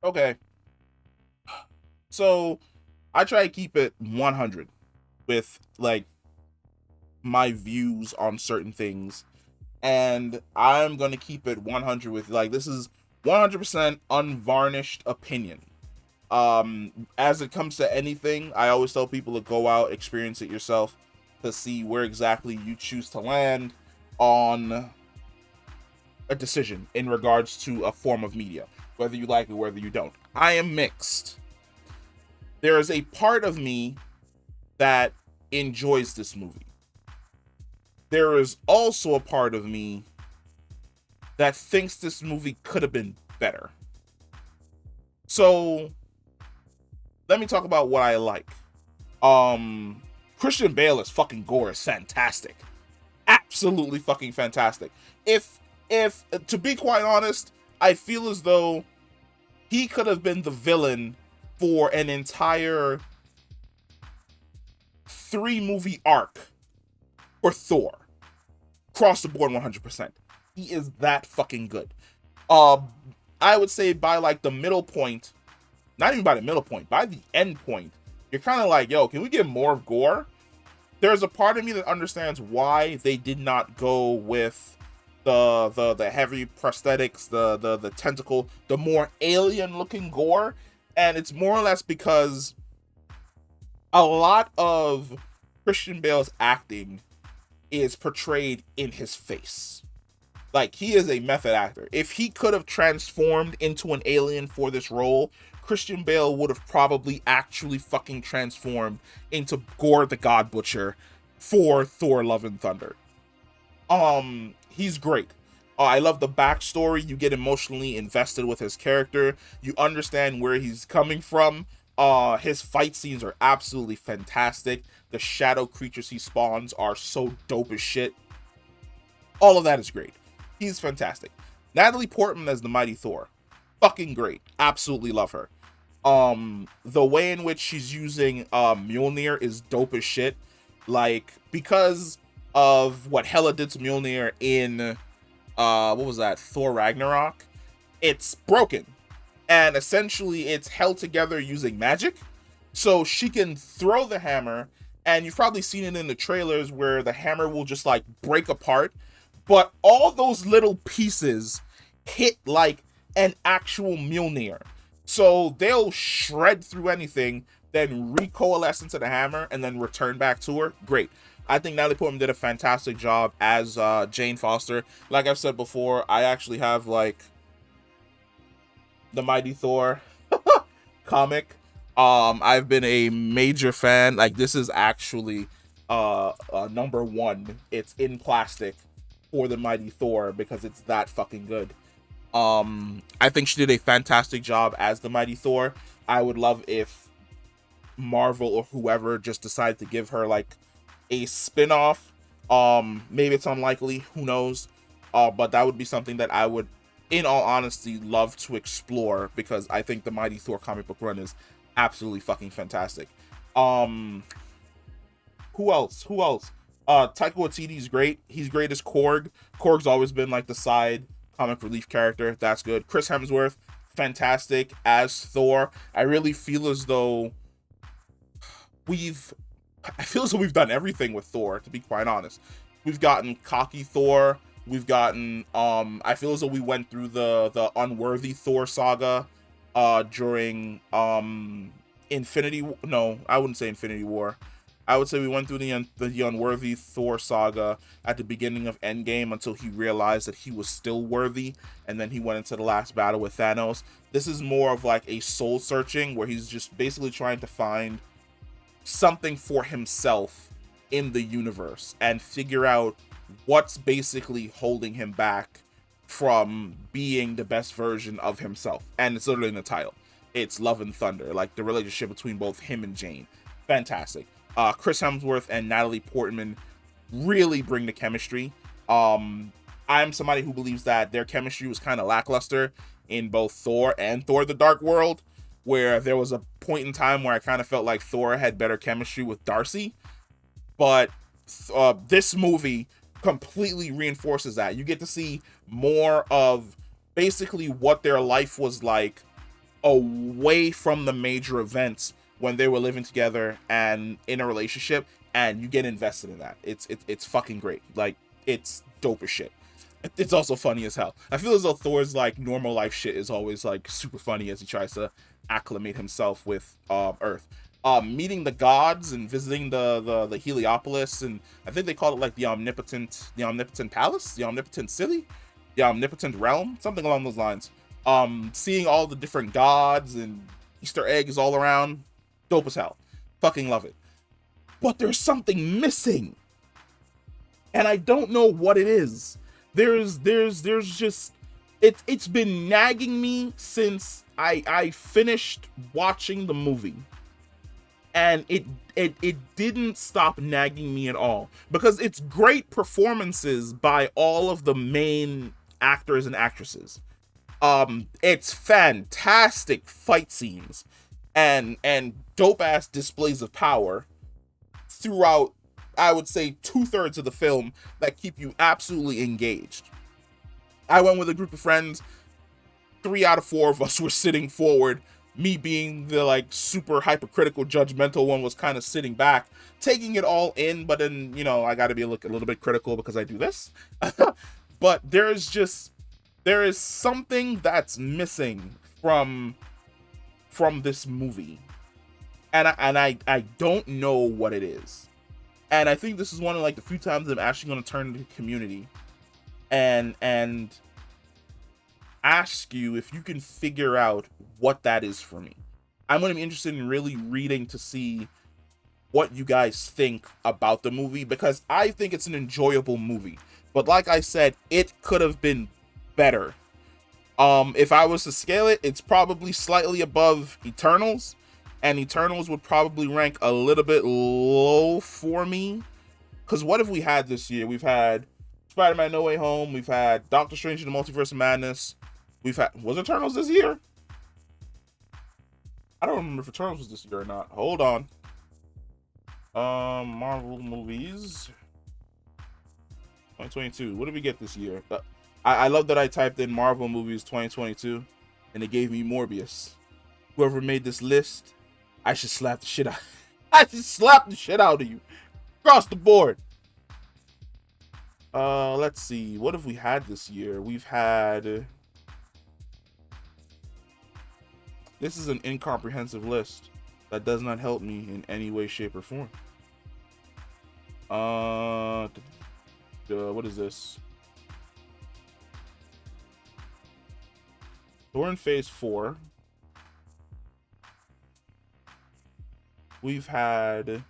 Okay. So I try to keep it 100 with like my views on certain things, and I'm going to keep it 100 with like this is 100% unvarnished opinion. As it comes to anything, I always tell people to go out, experience it yourself to see where exactly you choose to land on a decision in regards to a form of media, whether you like it, whether you don't. I am mixed. There is a part of me that enjoys this movie. There is also a part of me that thinks this movie could have been better. So let me talk about what I like. Um, Christian Bale is fucking gore is fantastic, absolutely fucking fantastic. If to be quite honest, I feel as though he could have been the villain for an entire 3 movie arc for Thor, across the board 100%. He is that fucking good. Um, I would say by like the middle point, not even by the middle point, by the end point, you're kind of like, yo, can we get more of gore? There's a part of me that understands why they did not go with the heavy prosthetics, the tentacle, the more alien looking gore, and it's more or less because a lot of Christian Bale's acting is portrayed in his face. Like, he is a method actor. If he could have transformed into an alien for this role, Christian Bale would have probably actually fucking transformed into Gore the God Butcher for Thor Love and Thunder. He's great. I love the backstory. You get emotionally invested with his character. You understand where he's coming from. His fight scenes are absolutely fantastic. The shadow creatures he spawns are so dope as shit. All of that is great. He's fantastic. Natalie Portman as the Mighty Thor, fucking great. Absolutely love her. The way in which she's using Mjolnir is dope as shit. Like, because of what Hela did to Mjolnir in what was that? Thor Ragnarok. It's broken. And essentially it's held together using magic. So she can throw the hammer, and you've probably seen it in the trailers where the hammer will just like break apart, but all those little pieces hit like an actual Mjolnir. So they'll shred through anything, then recoalesce into the hammer, and then return back to her. Great. I think Natalie Portman did a fantastic job as Jane Foster. Like I've said before, I actually have like the Mighty Thor comic. I've been a major fan. Like, this is actually number one. It's in plastic for the Mighty Thor because it's that fucking good. I think she did a fantastic job as the Mighty Thor. I would love if Marvel or whoever just decided to give her like a spin-off. Maybe it's unlikely, who knows. But that would be something that I would, in all honesty, love to explore, because I think the Mighty Thor comic book run is absolutely fucking fantastic. Um, who else? Who else? Taika Waititi's great. He's great as Korg. Korg's always been like the side comic relief character. That's good. Chris Hemsworth, fantastic as Thor. I really feel as though we've I feel as though we've done everything with Thor, to be quite honest. We've gotten cocky Thor. We've gotten I feel as though we went through the unworthy Thor saga during Infinity, no, I wouldn't say Infinity War. I would say we went through the unworthy Thor saga at the beginning of Endgame until he realized that he was still worthy, and then he went into the last battle with Thanos. This is more of like a soul searching where he's just basically trying to find something for himself in the universe and figure out what's basically holding him back from being the best version of himself. And it's literally in the title. It's Love and Thunder, like the relationship between both him and Jane. Fantastic. Chris Hemsworth and Natalie Portman really bring the chemistry. I'm somebody who believes that their chemistry was kind of lackluster in both Thor and Thor the Dark World, where there was a point in time where I kind of felt like Thor had better chemistry with Darcy. But this movie completely reinforces that. You get to see more of basically what their life was like away from the major events when they were living together and in a relationship, and you get invested in that. It's fucking great. Like, it's dope as shit. It's also funny as hell. I feel as though Thor's like normal life shit is always like super funny as he tries to acclimate himself with Earth. Meeting the gods and visiting the Heliopolis, and I think they call it like the omnipotent palace, the omnipotent city, the omnipotent realm, something along those lines. Seeing all the different gods and Easter eggs all around, dope as hell. Fucking love it. But there's something missing, and I don't know what it is. There's just it's been nagging me since I finished watching the movie, and it didn't stop nagging me at all, because it's great performances by all of the main actors and actresses. It's fantastic fight scenes and dope ass displays of power throughout, I would say, 2/3 of the film that keep you absolutely engaged. I went with a group of friends. 3 out of 4 of us were sitting forward. Me being the like super hypercritical, judgmental one was kind of sitting back, taking it all in. But then, you know, I got to be a little bit critical because I do this. But there is something that's missing from this movie, and I don't know what it is. And I think this is one of like the few times I'm actually going to turn to the community and ask you if you can figure out what that is for me. I'm going to be interested in really reading to see what you guys think about the movie, because I think it's an enjoyable movie. But like I said, it could have been better. If I was to scale it, it's probably slightly above Eternals, and Eternals would probably rank a little bit low for me. Because what have we had this year? We've had Spider-Man No Way Home. We've had Doctor Strange in the Multiverse of Madness. Was Eternals this year? I don't remember if Eternals was this year or not. Hold on. Marvel movies 2022. What did we get this year? I love that I typed in Marvel movies 2022 and it gave me Morbius. Whoever made this list, I should slap the shit out. I should slap the shit out of you across the board. Let's see. What have we had this year? We've had. This is an incomprehensive list that does not help me in any way, shape, or form. What is this? We're in phase 4. We've had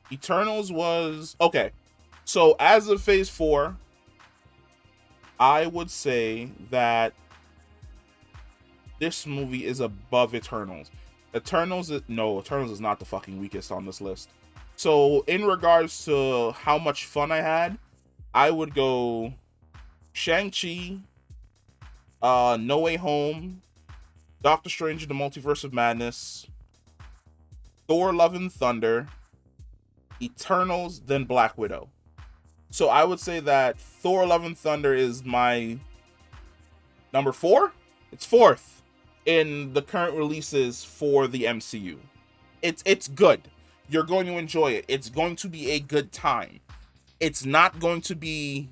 Eternals was okay. So as of phase 4, I would say that this movie is above Eternals. Eternals is not the fucking weakest on this list. So in regards to how much fun I had, I would go Shang-Chi, No Way Home, Doctor Strange in the Multiverse of Madness, Thor Love and Thunder, Eternals, then Black Widow. So I would say that Thor Love and Thunder is my number 4. It's 4th in the current releases for the MCU. It's good. You're going to enjoy it. It's going to be a good time. It's not going to be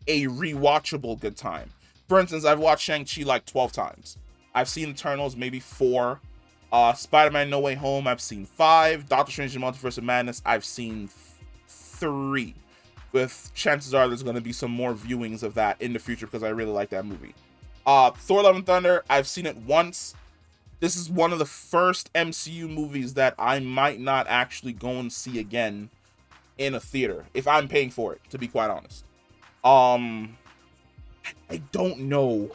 a rewatchable good time. For instance, I've watched Shang-Chi like 12 times. I've seen Eternals maybe 4. Spider-Man No Way Home, I've seen 5. Doctor Strange in the Multiverse of Madness, I've seen 3. With chances are there's going to be some more viewings of that in the future because I really like that movie. Thor Love and Thunder, I've seen it once. This is one of the first MCU movies that I might not actually go and see again in a theater if I'm paying for it, to be quite honest. I don't know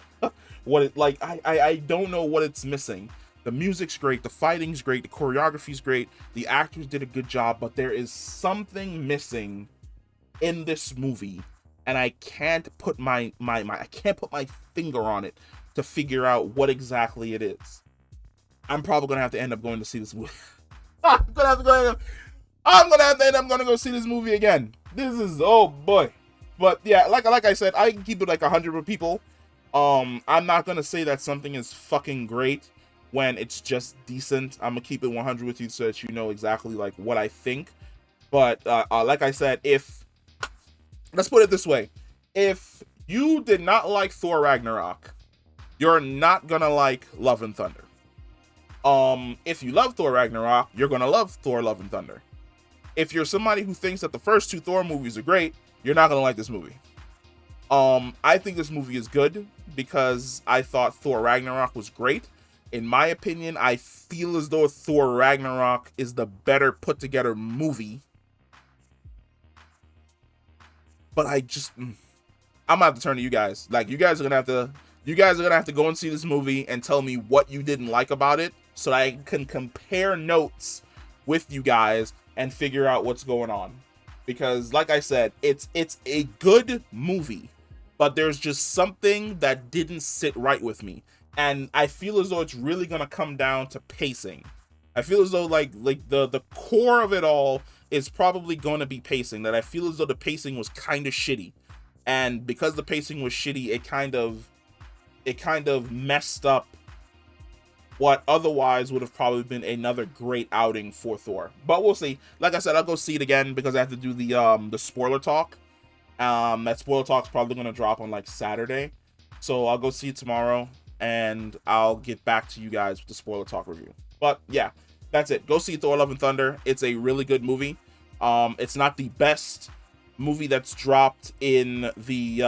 what it like. I don't know what it's missing. The music's great, the fighting's great, the choreography's great, the actors did a good job, but there is something missing in this movie, and I can't put my finger on it to figure out what exactly it is. I'm probably gonna have to end up going to see this movie. I'm gonna have to end up going to go see this movie again. This is, oh boy. But yeah, like I said, I can keep it like 100 with people. I'm not gonna say that something is fucking great when it's just decent. I'm gonna keep it 100 with you so that you know exactly like what I think. But like I said, if let's put it this way, if you did not like Thor Ragnarok, you're not gonna like Love and Thunder. If you love Thor Ragnarok, you're gonna love Thor Love and Thunder. If you're somebody who thinks that the first two Thor movies are great, you're not gonna like this movie. I think this movie is good because I thought Thor Ragnarok was great. In my opinion, I feel as though Thor Ragnarok is the better put together movie. But I'm gonna have to turn to you guys. Like, you guys are gonna have to go and see this movie and tell me what you didn't like about it, so that I can compare notes with you guys and figure out what's going on. Because like I said, it's a good movie, but there's just something that didn't sit right with me. And I feel as though it's really gonna come down to pacing. I feel as though like the core of it all is probably going to be pacing. That I feel as though the pacing was kind of shitty. And because the pacing was shitty, it kind of messed up what otherwise would have probably been another great outing for Thor. But we'll see. Like I said, I'll go see it again because I have to do the spoiler talk. That spoiler talk's probably gonna drop on like Saturday, so I'll go see it tomorrow and I'll get back to you guys with the spoiler talk review. But yeah, that's it. Go see Thor Love and Thunder. It's a really good movie. It's not the best movie that's dropped in the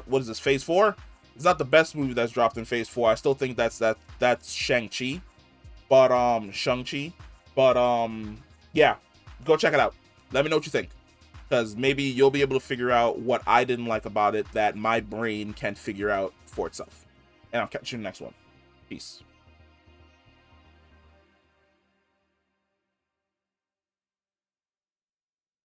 what is this, phase 4? It's not the best movie that's dropped in phase 4. I still think that's Shang-Chi. But Shang-Chi. But yeah, go check it out. Let me know what you think, because maybe you'll be able to figure out what I didn't like about it that my brain can't figure out for itself. And I'll catch you in the next one. Peace.